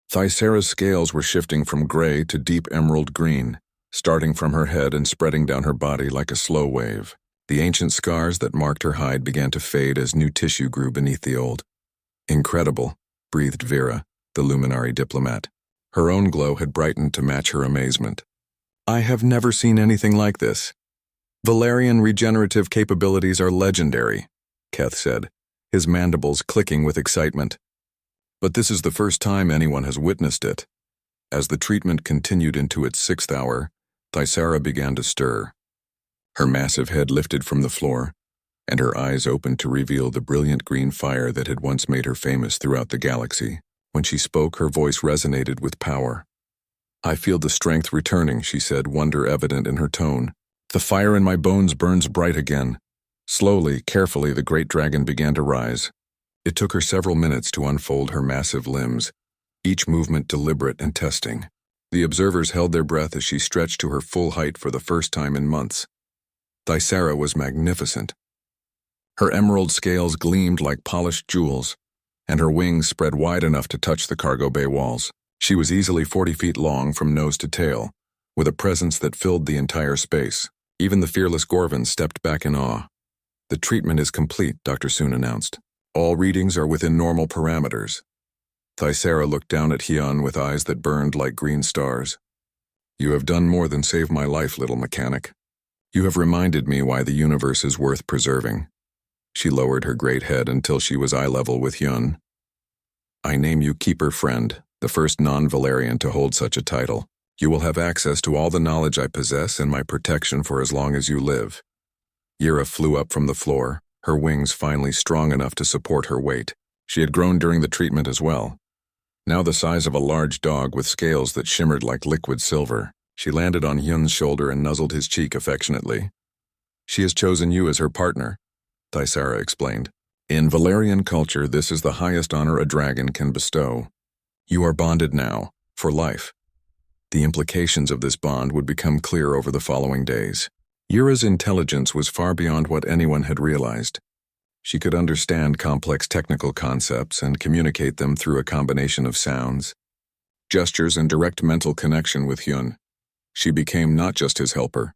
Thyssera's scales were shifting from gray to deep emerald green, starting from her head and spreading down her body like a slow wave. The ancient scars that marked her hide began to fade as new tissue grew beneath the old. "Incredible," breathed Vera, the luminary diplomat. Her own glow had brightened to match her amazement. "I have never seen anything like this. Valerian regenerative capabilities are legendary," Keth said, his mandibles clicking with excitement. "But this is the first time anyone has witnessed it." As the treatment continued into its sixth hour, Thyssera began to stir. Her massive head lifted from the floor, and her eyes opened to reveal the brilliant green fire that had once made her famous throughout the galaxy. When she spoke, her voice resonated with power. "I feel the strength returning," she said, wonder evident in her tone. "The fire in my bones burns bright again." Slowly, carefully, the great dragon began to rise. It took her several minutes to unfold her massive limbs, each movement deliberate and testing. The observers held their breath as she stretched to her full height for the first time in months. Thyssera was magnificent. Her emerald scales gleamed like polished jewels, and her wings spread wide enough to touch the cargo bay walls. She was easily 40 feet long from nose to tail, with a presence that filled the entire space. Even the fearless Gorvin stepped back in awe. "The treatment is complete," Dr. Soon announced. "All readings are within normal parameters." Thyssera looked down at Hyun with eyes that burned like green stars. "You have done more than save my life, little mechanic. You have reminded me why the universe is worth preserving." She lowered her great head until she was eye level with Hyun. "I name you Keeper Friend, the first non-Valerian to hold such a title. You will have access to all the knowledge I possess and my protection for as long as you live." Yura flew up from the floor, her wings finally strong enough to support her weight. She had grown during the treatment as well. Now the size of a large dog with scales that shimmered like liquid silver. She landed on Hyun's shoulder and nuzzled his cheek affectionately. "She has chosen you as her partner," Thyssera explained. "In Valerian culture, this is the highest honor a dragon can bestow. You are bonded now, for life." The implications of this bond would become clear over the following days. Yura's intelligence was far beyond what anyone had realized. She could understand complex technical concepts and communicate them through a combination of sounds, gestures, and direct mental connection with Hyun. She became not just his helper,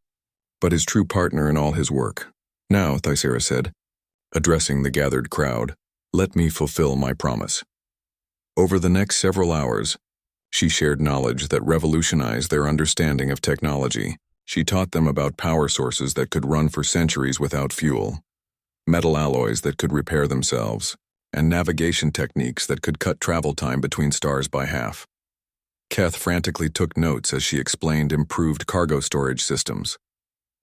but his true partner in all his work. "Now," Thyssera said, addressing the gathered crowd, "let me fulfill my promise." Over the next several hours, she shared knowledge that revolutionized their understanding of technology. She taught them about power sources that could run for centuries without fuel, metal alloys that could repair themselves, and navigation techniques that could cut travel time between stars by half. Keth frantically took notes as she explained improved cargo storage systems.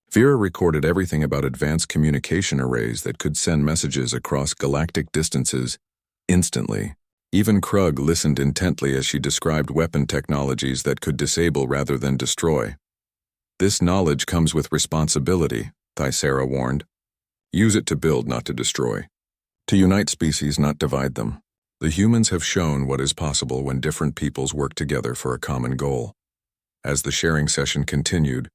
Vera recorded everything about advanced communication arrays that could send messages across galactic distances instantly. Even Krug listened intently as she described weapon technologies that could disable rather than destroy. "This knowledge comes with responsibility," Thyssera warned. "Use it to build, not to destroy. To unite species, not divide them. The humans have shown what is possible when different peoples work together for a common goal." As the sharing session continued,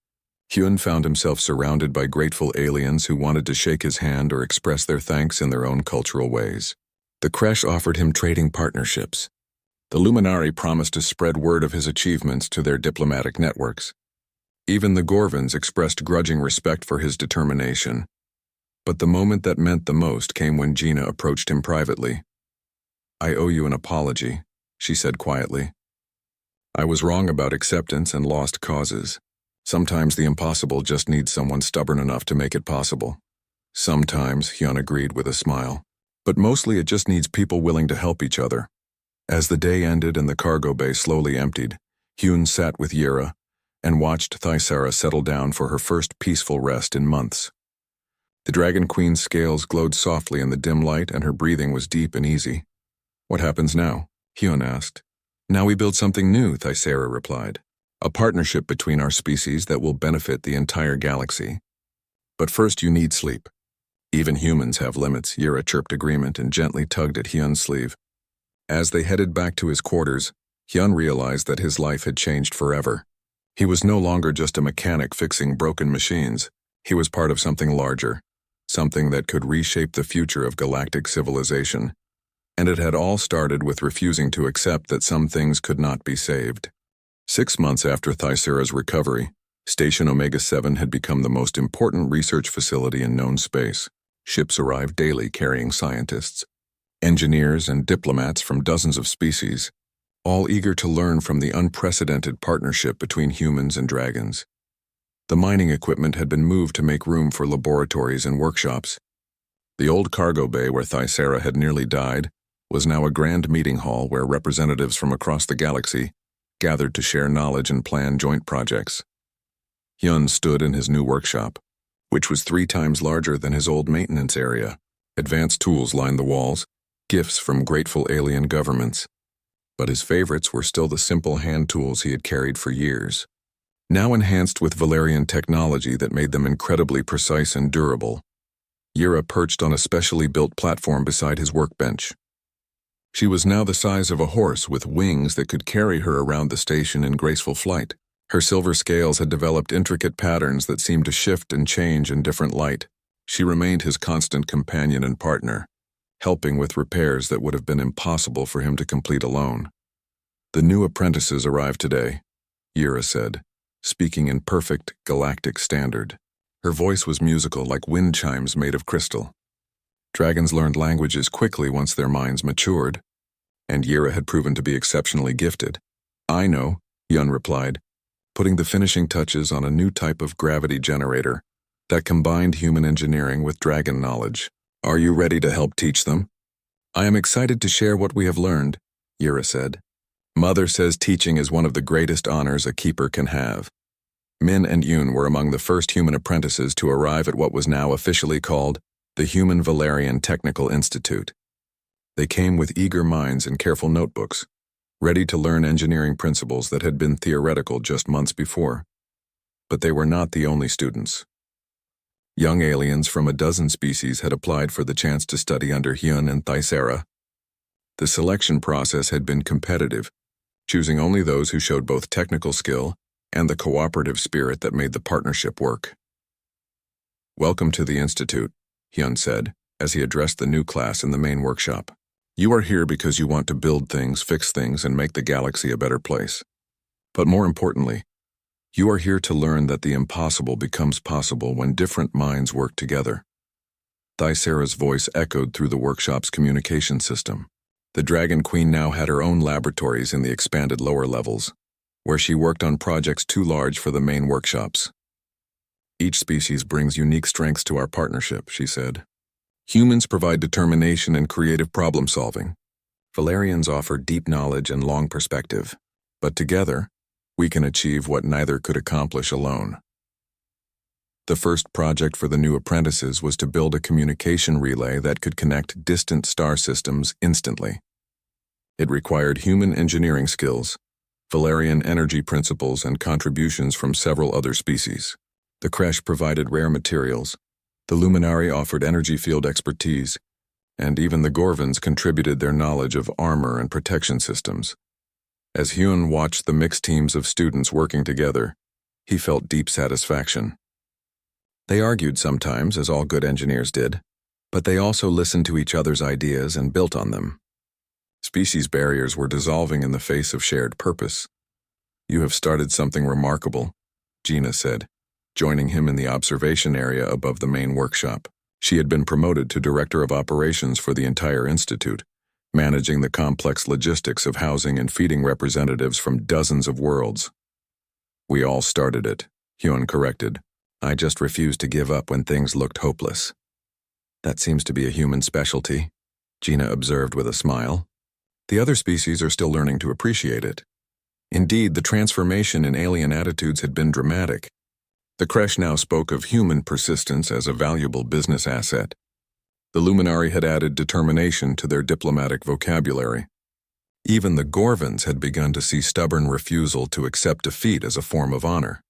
Hyun found himself surrounded by grateful aliens who wanted to shake his hand or express their thanks in their own cultural ways. The creche offered him trading partnerships. The Luminari promised to spread word of his achievements to their diplomatic networks. Even the Gorvins expressed grudging respect for his determination. But the moment that meant the most came when Gina approached him privately. "I owe you an apology," she said quietly. "I was wrong about acceptance and lost causes. Sometimes the impossible just needs someone stubborn enough to make it possible." "Sometimes," Hyun agreed with a smile. "But mostly it just needs people willing to help each other." As the day ended and the cargo bay slowly emptied, Hyun sat with Yera and watched Thaisara settle down for her first peaceful rest in months. The Dragon Queen's scales glowed softly in the dim light and her breathing was deep and easy. "What happens now?" Hyun asked. "Now we build something new," Thaisara replied. "A partnership between our species that will benefit the entire galaxy. But first you need sleep." "Even humans have limits," Yera chirped agreement and gently tugged at Hyun's sleeve. As they headed back to his quarters, Hyun realized that his life had changed forever. He was no longer just a mechanic fixing broken machines. He was part of something larger, something that could reshape the future of galactic civilization. And it had all started with refusing to accept that some things could not be saved. 6 months after Thaisara's recovery, Station Omega-7 had become the most important research facility in known space. Ships arrived daily carrying scientists, engineers, and diplomats from dozens of species, all eager to learn from the unprecedented partnership between humans and dragons. The mining equipment had been moved to make room for laboratories and workshops. The old cargo bay where Thaisara had nearly died was now a grand meeting hall where representatives from across the galaxy gathered to share knowledge and plan joint projects. Hyun stood in his new workshop, which was 3 times larger than his old maintenance area. Advanced tools lined the walls, gifts from grateful alien governments. But his favorites were still the simple hand tools he had carried for years, now enhanced with Valerian technology that made them incredibly precise and durable. Yera perched on a specially built platform beside his workbench. She was now the size of a horse with wings that could carry her around the station in graceful flight. Her silver scales had developed intricate patterns that seemed to shift and change in different light. She remained his constant companion and partner, helping with repairs that would have been impossible for him to complete alone. "The new apprentices arrived today," Yera said, speaking in perfect galactic standard. Her voice was musical like wind chimes made of crystal. Dragons learned languages quickly once their minds matured, and Yera had proven to be exceptionally gifted. "I know," Hyun replied, putting the finishing touches on a new type of gravity generator that combined human engineering with dragon knowledge. "Are you ready to help teach them?" "I am excited to share what we have learned," Yera said. "Mother says teaching is one of the greatest honors a keeper can have." Min and Yoon were among the first human apprentices to arrive at what was now officially called the Human Valerian Technical Institute. They came with eager minds and careful notebooks, ready to learn engineering principles that had been theoretical just months before. But they were not the only students. Young aliens from a dozen species had applied for the chance to study under Hyun and Thaisara. The selection process had been competitive, choosing only those who showed both technical skill and the cooperative spirit that made the partnership work. "Welcome to the Institute," Hyun said, as he addressed the new class in the main workshop. "You are here because you want to build things, fix things, and make the galaxy a better place. But more importantly, you are here to learn that the impossible becomes possible when different minds work together." Thaisara's voice echoed through the workshop's communication system. The Dragon Queen now had her own laboratories in the expanded lower levels, where she worked on projects too large for the main workshops. "Each species brings unique strengths to our partnership," she said. "Humans provide determination and creative problem-solving. Valerians offer deep knowledge and long perspective. But together, we can achieve what neither could accomplish alone." The first project for the new apprentices was to build a communication relay that could connect distant star systems instantly. It required human engineering skills, Valerian energy principles, and contributions from several other species. The creche provided rare materials, the Luminari offered energy field expertise, and even the Gorvins contributed their knowledge of armor and protection systems. As Hyun watched the mixed teams of students working together, he felt deep satisfaction. They argued sometimes, as all good engineers did, but they also listened to each other's ideas and built on them. Species barriers were dissolving in the face of shared purpose. "You have started something remarkable," Gina said, joining him in the observation area above the main workshop. She had been promoted to Director of Operations for the entire institute, managing the complex logistics of housing and feeding representatives from dozens of worlds. We all started it, Hyun corrected. I just refused to give up when things looked hopeless. That seems to be a human specialty, Gina observed with a smile. The other species are still learning to appreciate it. Indeed, the transformation in alien attitudes had been dramatic. The creche now spoke of human persistence as a valuable business asset. The Luminari had added determination to their diplomatic vocabulary. Even the Gorvans had begun to see stubborn refusal to accept defeat as a form of honor.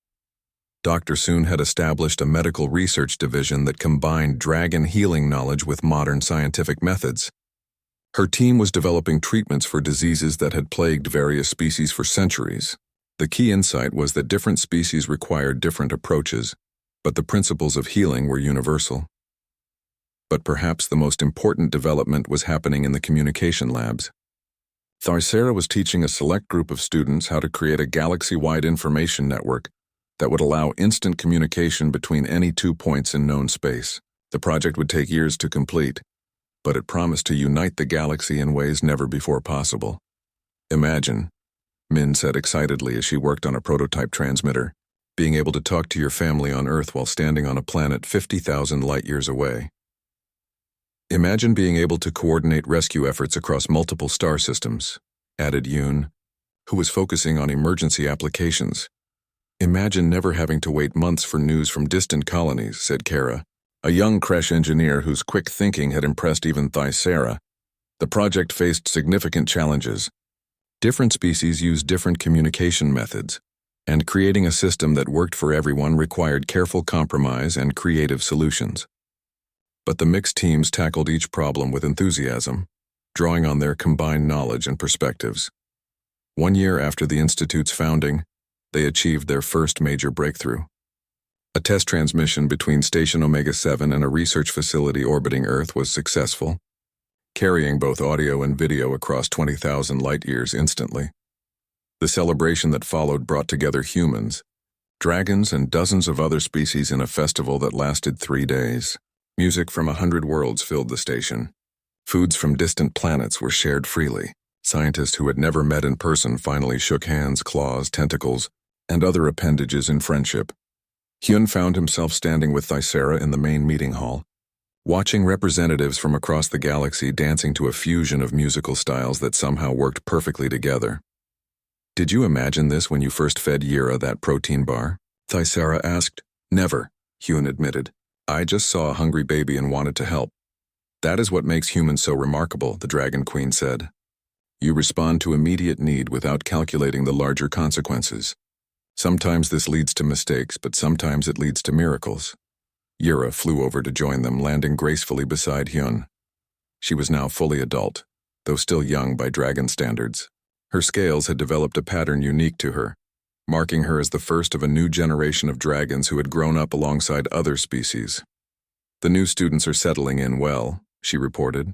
Dr. Soon had established a medical research division that combined dragon healing knowledge with modern scientific methods. Her team was developing treatments for diseases that had plagued various species for centuries. The key insight was that different species required different approaches, but the principles of healing were universal. But perhaps the most important development was happening in the communication labs. Thyssera was teaching a select group of students how to create a galaxy-wide information network that would allow instant communication between any 2 points in known space. The project would take years to complete, but it promised to unite the galaxy in ways never before possible. Imagine, Min said excitedly as she worked on a prototype transmitter, being able to talk to your family on Earth while standing on a planet 50,000 light-years away. Imagine being able to coordinate rescue efforts across multiple star systems, added Yoon, who was focusing on emergency applications. Imagine never having to wait months for news from distant colonies, said Kara, a young creche engineer whose quick thinking had impressed even Thyssera. The project faced significant challenges. Different species used different communication methods, and creating a system that worked for everyone required careful compromise and creative solutions. But the mixed teams tackled each problem with enthusiasm, drawing on their combined knowledge and perspectives. 1 year after the Institute's founding, they achieved their first major breakthrough. A test transmission between Station Omega-7 and a research facility orbiting Earth was successful, carrying both audio and video across 20,000 light-years instantly. The celebration that followed brought together humans, dragons, and dozens of other species in a festival that lasted 3 days. Music from 100 worlds filled the station. Foods from distant planets were shared freely. Scientists who had never met in person finally shook hands, claws, tentacles, and other appendages in friendship. Hyun found himself standing with Thyssera in the main meeting hall, watching representatives from across the galaxy dancing to a fusion of musical styles that somehow worked perfectly together. Did you imagine this when you first fed Yira that protein bar? Thyssera asked. Never, Hyun admitted. I just saw a hungry baby and wanted to help. That is what makes humans so remarkable, the Dragon Queen said. You respond to immediate need without calculating the larger consequences. Sometimes this leads to mistakes, but sometimes it leads to miracles. Yira flew over to join them, landing gracefully beside Hyun. She was now fully adult, though still young by dragon standards. Her scales had developed a pattern unique to her, marking her as the first of a new generation of dragons who had grown up alongside other species. The new students are settling in well, she reported,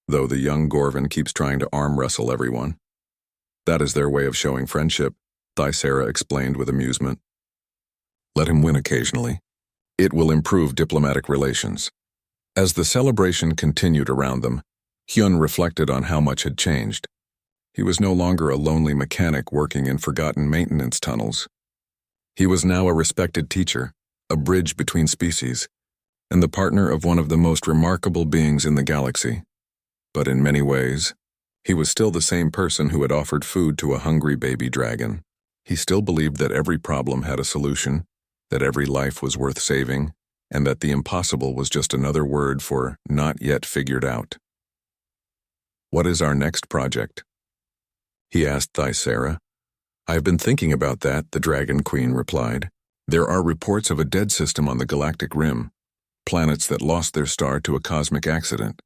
though the young Gorvan keeps trying to arm wrestle everyone. That is their way of showing friendship, Thyssera explained with amusement. Let him win occasionally. It will improve diplomatic relations. As the celebration continued around them, Hyun reflected on how much had changed. He was no longer a lonely mechanic working in forgotten maintenance tunnels. He was now a respected teacher, a bridge between species, and the partner of one of the most remarkable beings in the galaxy. But in many ways, he was still the same person who had offered food to a hungry baby dragon. He still believed that every problem had a solution, that every life was worth saving, and that the impossible was just another word for not yet figured out. What is our next project? He asked Thyssera. I've been thinking about that, the Dragon Queen replied. There are reports of a dead system on the galactic rim, planets that lost their star to a cosmic accident.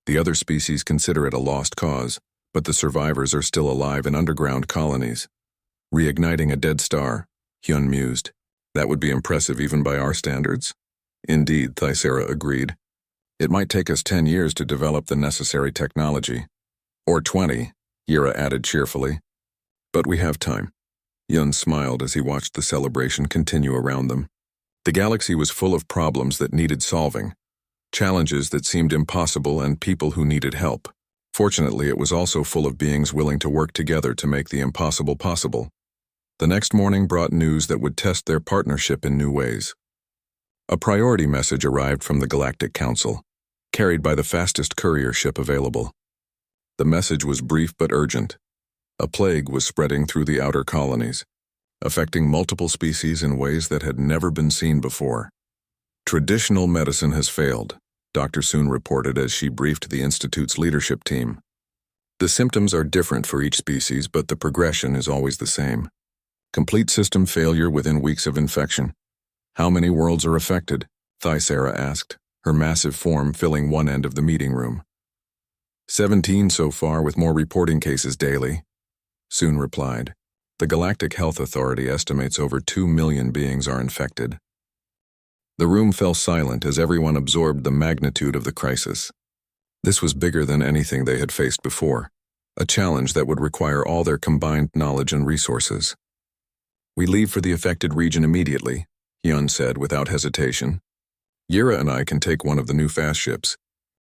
The other species consider it a lost cause, but the survivors are still alive in underground colonies. Reigniting a dead star, Hyun mused. That would be impressive even by our standards. Indeed, Thyssera agreed. It might take us 10 years to develop the necessary technology. Or 20, Yira added cheerfully. But we have time. Yun smiled as he watched the celebration continue around them. The galaxy was full of problems that needed solving, challenges that seemed impossible, and people who needed help. Fortunately, it was also full of beings willing to work together to make the impossible possible. The next morning brought news that would test their partnership in new ways. A priority message arrived from the Galactic Council, carried by the fastest courier ship available. The message was brief but urgent. A plague was spreading through the outer colonies, affecting multiple species in ways that had never been seen before. Traditional medicine has failed, Dr. Soon reported as she briefed the Institute's leadership team. The symptoms are different for each species, but the progression is always the same. Complete system failure within weeks of infection. How many worlds are affected? Thyssera asked, her massive form filling one end of the meeting room. 17 so far, with more reporting cases daily, Soon replied. The Galactic Health Authority estimates over 2 million beings are infected. The room fell silent as everyone absorbed the magnitude of the crisis. This was bigger than anything they had faced before, a challenge that would require all their combined knowledge and resources. We leave for the affected region immediately, Yun said without hesitation. Yira and I can take one of the new fast ships.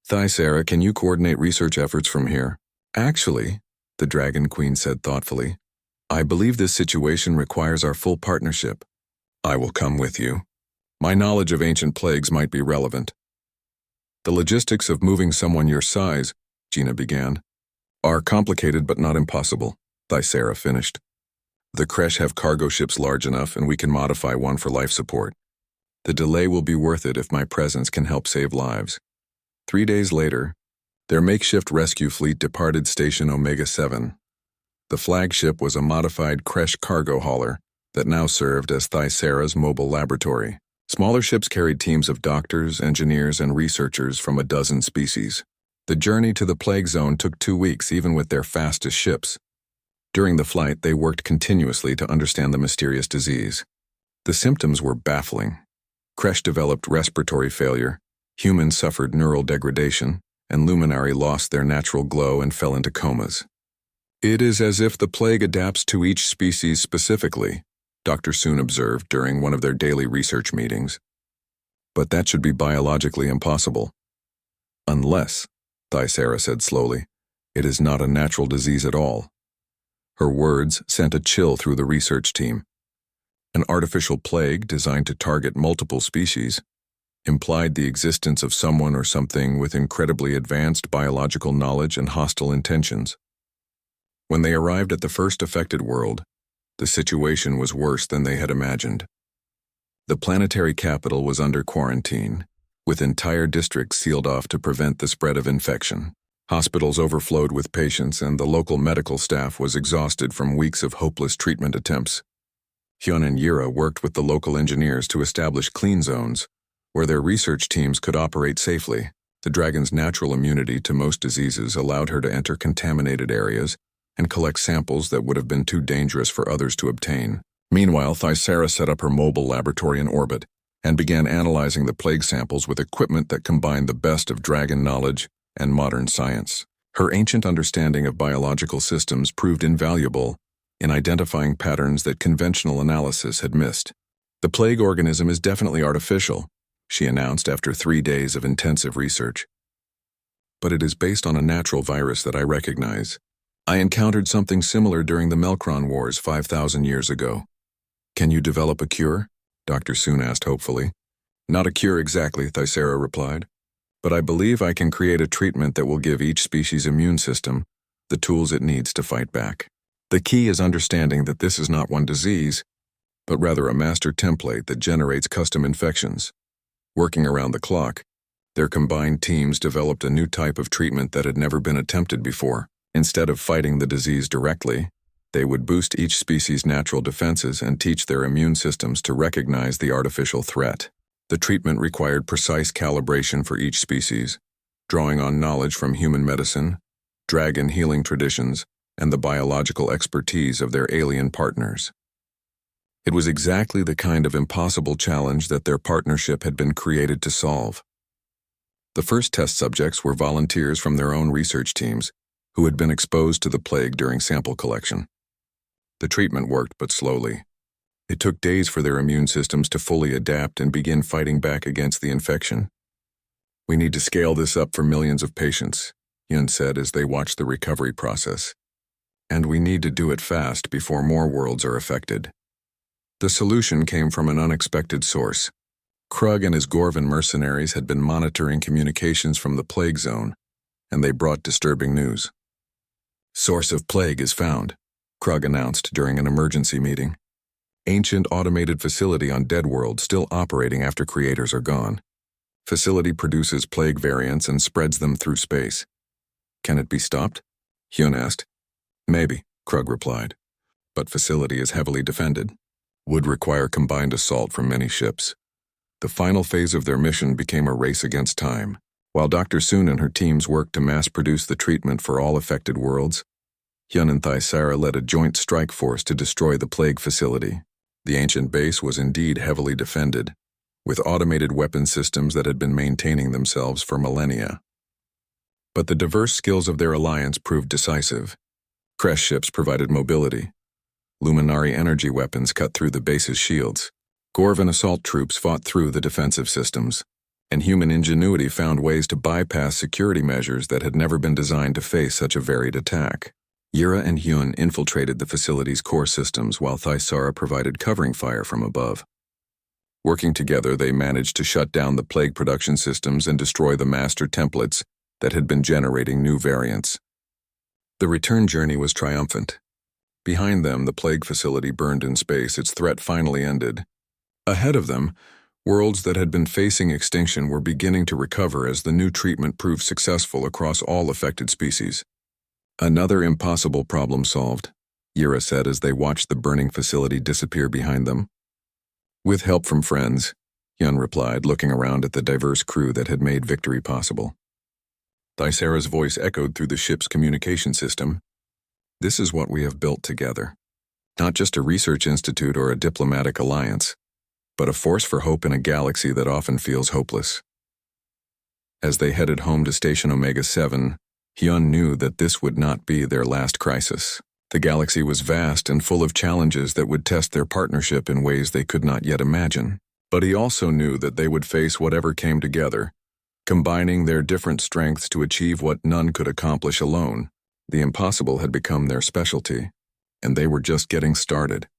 Thyssera, can you coordinate research efforts from here? Actually, the Dragon Queen said thoughtfully, I believe this situation requires our full partnership. I will come with you. My knowledge of ancient plagues might be relevant. The logistics of moving someone your size, Gina began, are complicated but not impossible, Thyssera finished. The Kresh have cargo ships large enough, and we can modify one for life support. The delay will be worth it if my presence can help save lives. 3 days later, their makeshift rescue fleet departed Station Omega-7. The flagship was a modified Kresh cargo hauler that now served as Thyssera's mobile laboratory. Smaller ships carried teams of doctors, engineers, and researchers from a dozen species. The journey to the plague zone took 2 weeks, even with their fastest ships. During the flight, they worked continuously to understand the mysterious disease. The symptoms were baffling. Kresh developed respiratory failure, humans suffered neural degradation, and Luminari lost their natural glow and fell into comas. It is as if the plague adapts to each species specifically, Dr. Soon observed during one of their daily research meetings. But that should be biologically impossible. Unless, Thyssera said slowly, it is not a natural disease at all. Her words sent a chill through the research team. An artificial plague designed to target multiple species implied the existence of someone or something with incredibly advanced biological knowledge and hostile intentions. When they arrived at the first affected world, the situation was worse than they had imagined. The planetary capital was under quarantine, with entire districts sealed off to prevent the spread of infection. Hospitals overflowed with patients, and the local medical staff was exhausted from weeks of hopeless treatment attempts. Hyun and Yira worked with the local engineers to establish clean zones, where their research teams could operate safely. The dragon's natural immunity to most diseases allowed her to enter contaminated areas and collect samples that would have been too dangerous for others to obtain. Meanwhile, Thyssera set up her mobile laboratory in orbit and began analyzing the plague samples with equipment that combined the best of dragon knowledge and modern science. Her ancient understanding of biological systems proved invaluable in identifying patterns that conventional analysis had missed. The plague organism is definitely artificial, she announced after 3 days of intensive research. But it is based on a natural virus that I recognize. I encountered something similar during the Melkron Wars 5,000 years ago. Can you develop a cure? Dr. Soon asked hopefully. Not a cure exactly, Thyssera replied, but I believe I can create a treatment that will give each species' immune system the tools it needs to fight back. The key is understanding that this is not one disease, but rather a master template that generates custom infections. Working around the clock, their combined teams developed a new type of treatment that had never been attempted before. Instead of fighting the disease directly, they would boost each species' natural defenses and teach their immune systems to recognize the artificial threat. The treatment required precise calibration for each species, drawing on knowledge from human medicine, dragon healing traditions, and the biological expertise of their alien partners. It was exactly the kind of impossible challenge that their partnership had been created to solve. The first test subjects were volunteers from their own research teams who had been exposed to the plague during sample collection. The treatment worked, but slowly. It took days for their immune systems to fully adapt and begin fighting back against the infection. "We need to scale this up for millions of patients," Hyun said as they watched the recovery process. "And we need to do it fast before more worlds are affected." The solution came from an unexpected source. Krug and his Gorvan mercenaries had been monitoring communications from the plague zone, and they brought disturbing news. "Source of plague is found," Krug announced during an emergency meeting. "Ancient automated facility on Dead World still operating after creators are gone. Facility produces plague variants and spreads them through space. Can it be stopped?" Hyun asked. "Maybe," Krug replied. "But facility is heavily defended. Would require combined assault from many ships." The final phase of their mission became a race against time. While Dr. Soon and her teams worked to mass-produce the treatment for all affected worlds, Hyun and Thaisara led a joint strike force to destroy the plague facility. The ancient base was indeed heavily defended, with automated weapon systems that had been maintaining themselves for millennia. But the diverse skills of their alliance proved decisive. Crest ships provided mobility. Luminary energy weapons cut through the base's shields. Gorvan assault troops fought through the defensive systems, and human ingenuity found ways to bypass security measures that had never been designed to face such a varied attack. Yura and Hyun infiltrated the facility's core systems while Thaisara provided covering fire from above. Working together, they managed to shut down the plague production systems and destroy the master templates that had been generating new variants. The return journey was triumphant. Behind them, the plague facility burned in space, its threat finally ended. Ahead of them, worlds that had been facing extinction were beginning to recover as the new treatment proved successful across all affected species. "Another impossible problem solved," Yura said as they watched the burning facility disappear behind them. "With help from friends," Hyun replied, looking around at the diverse crew that had made victory possible. Thaisara's voice echoed through the ship's communication system. "This is what we have built together. Not just a research institute or a diplomatic alliance, but a force for hope in a galaxy that often feels hopeless." As they headed home to Station Omega 7, Hyun knew that this would not be their last crisis. The galaxy was vast and full of challenges that would test their partnership in ways they could not yet imagine. But he also knew that they would face whatever came together, combining their different strengths to achieve what none could accomplish alone. The impossible had become their specialty, and they were just getting started.